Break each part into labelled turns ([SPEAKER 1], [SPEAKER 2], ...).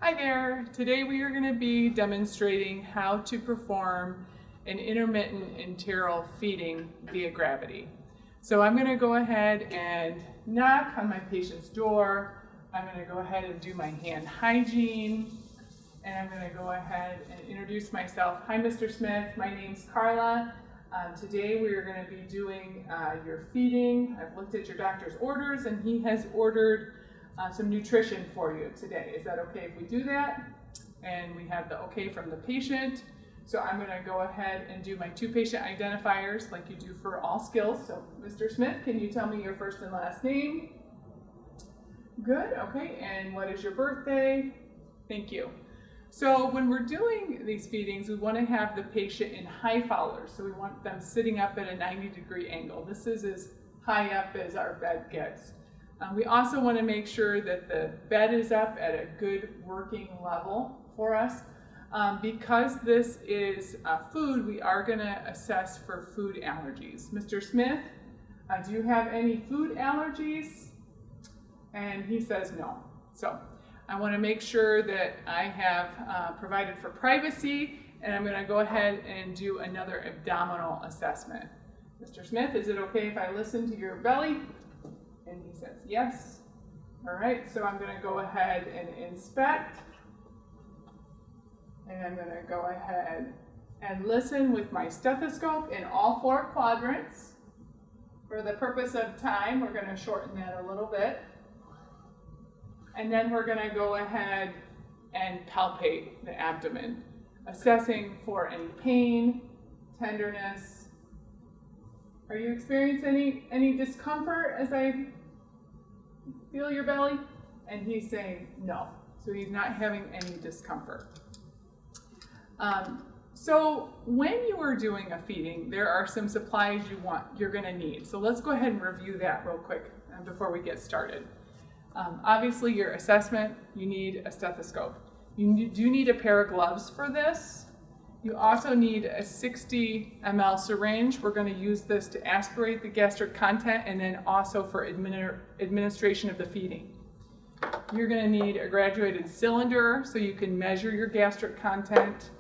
[SPEAKER 1] Hi there. Today we are going to be demonstrating how to perform an intermittent enteral feeding via gravity. So I'm going to go ahead and knock on my patient's door. I'm going to go ahead and do my hand hygiene. And I'm going to go ahead and introduce myself. Hi, Mr. Smith. My name's Carla. Today we are going to be doing your feeding. I've looked at your doctor's orders and he has ordered some nutrition for you today. Is that okay if we do that? And we have the okay from the patient. So I'm going to go ahead and do my two patient identifiers like you do for all skills. So Mr. Smith, can you tell me your first and last name? Good, okay. And what is your birthday? Thank you. So when we're doing these feedings, we want to have the patient in high Fowlers. So we want them sitting up at a 90-degree angle. This is as high up as our bed gets. We also want to make sure that the bed is up at a good working level for us. Because this is food, we are going to assess for food allergies. Mr. Smith, do you have any food allergies? And he says no. So I want to make sure that I have provided for privacy, and I'm going to go ahead and do another abdominal assessment. Mr. Smith, is it okay if I listen to your belly? And he says yes. All right, so I'm going to go ahead and inspect. And I'm going to go ahead and listen with my stethoscope in all four quadrants. For the purpose of time, we're going to shorten that a little bit. And then we're going to go ahead and palpate the abdomen, assessing for any pain, tenderness. Are you experiencing any discomfort as I feel your belly? And he's saying no. So he's not having any discomfort. So when you are doing a feeding, there are some supplies you're going to need. So let's go ahead and review that real quick before we get started. Obviously, your assessment, you need a stethoscope. You do need a pair of gloves for this. You also need a 60 ml syringe. We're going to use this to aspirate the gastric content and then also for administration of the feeding. You're going to need a graduated cylinder so you can measure your gastric content.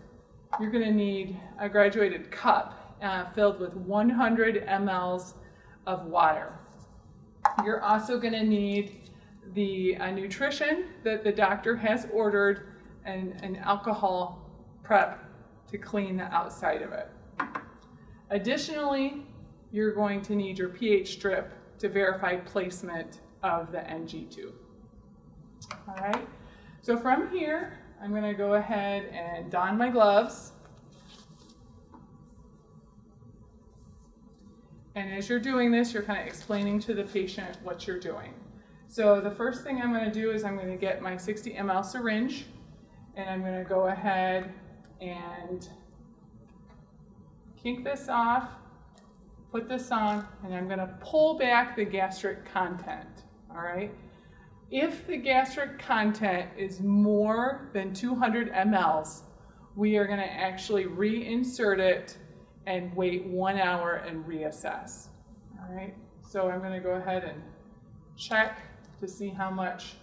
[SPEAKER 1] You're going to need a graduated cup filled with 100 mLs of water. You're also going to need the nutrition that the doctor has ordered and an alcohol prep to clean the outside of it. Additionally, you're going to need your pH strip to verify placement of the NG tube. All right, so from here, I'm going to go ahead and don my gloves. And as you're doing this, you're kind of explaining to the patient what you're doing. So the first thing I'm going to do is I'm going to get my 60 ml syringe, and I'm going to go ahead and kink this off, put this on, and I'm going to pull back the gastric content, all right? If the gastric content is more than 200 mLs, we are going to actually reinsert it and wait 1 hour and reassess, all right? So I'm going to go ahead and check to see how much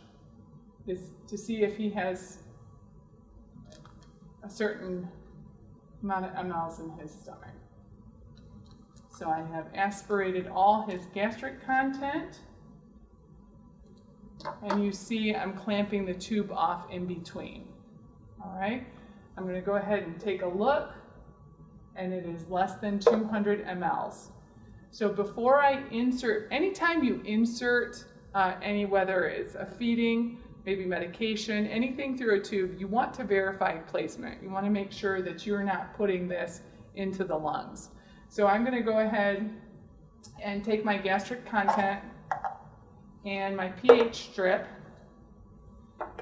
[SPEAKER 1] to see if he has a certain amount of mLs in his stomach. So I have aspirated all his gastric content, and you see I'm clamping the tube off in between. All right, I'm going to go ahead and take a look, and it is less than 200 mLs. So before I insert, anytime you insert whether it's a feeding, maybe medication, anything through a tube, you want to verify placement. You want to make sure that you're not putting this into the lungs. So I'm going to go ahead and take my gastric content and my pH strip,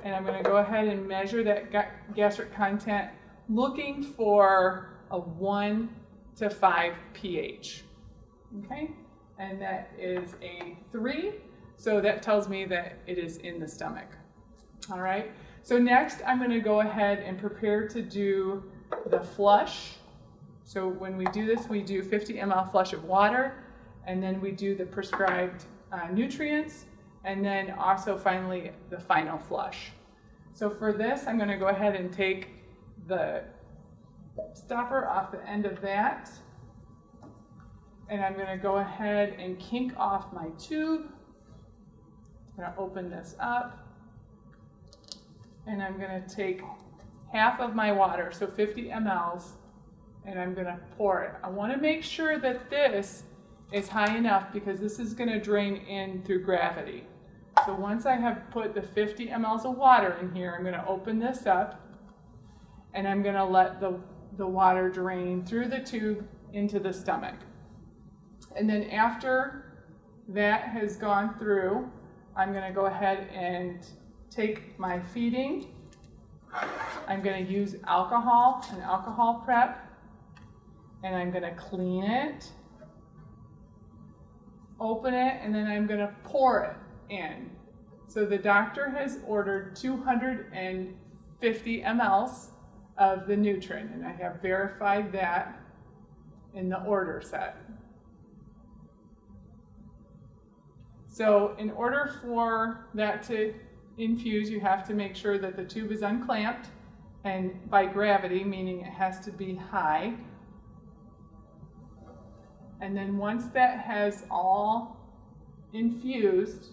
[SPEAKER 1] and I'm going to go ahead and measure that gastric content, looking for a 1 to 5 pH. Okay, and that is a 3, so that tells me that it is in the stomach. All right, so next I'm going to go ahead and prepare to do the flush. So when we do this, we do 50 ml flush of water, and then we do the prescribed nutrients, and then also finally the final flush. So for this, I'm going to go ahead and take the stopper off the end of that, and I'm going to go ahead and kink off my tube. I'm going to open this up, and I'm going to take half of my water, so 50 mLs, and I'm going to pour it. I want to make sure that this is high enough because this is going to drain in through gravity. So once I have put the 50 mLs of water in here, I'm going to open this up, and I'm going to let the water drain through the tube into the stomach. And then after that has gone through, I'm going to go ahead and take my feeding. I'm going to use alcohol, an alcohol prep, and I'm going to clean it, open it, and then I'm going to pour it in. So the doctor has ordered 250 mLs of the Nutren, and I have verified that in the order set. So in order for that to infuse, you have to make sure that the tube is unclamped, and by gravity, meaning it has to be high. And then once that has all infused,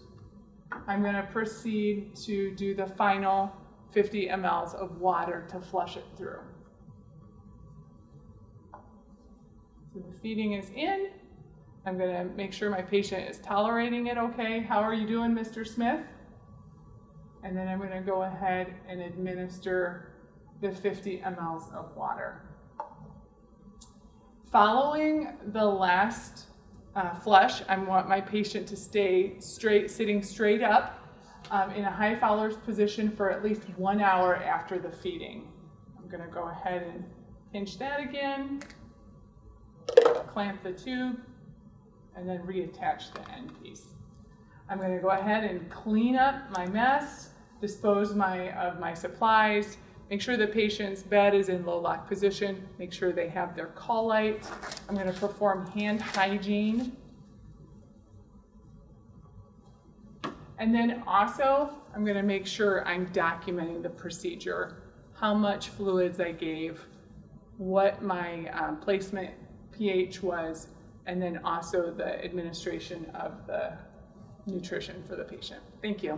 [SPEAKER 1] I'm going to proceed to do the final 50 mLs of water to flush it through. So the feeding is in. I'm going to make sure my patient is tolerating it okay. How are you doing, Mr. Smith? And then I'm going to go ahead and administer the 50 mLs of water. Following the last flush, I want my patient to stay straight, sitting straight up in a high Fowler's position for at least 1 hour after the feeding. I'm going to go ahead and pinch that again, clamp the tube, and then reattach the end piece. I'm going to go ahead and clean up my mess, dispose of my supplies, make sure the patient's bed is in low lock position, make sure they have their call light. I'm going to perform hand hygiene. And then also, I'm going to make sure I'm documenting the procedure, how much fluids I gave, what my placement pH was, and then also the administration of the nutrition for the patient. Thank you.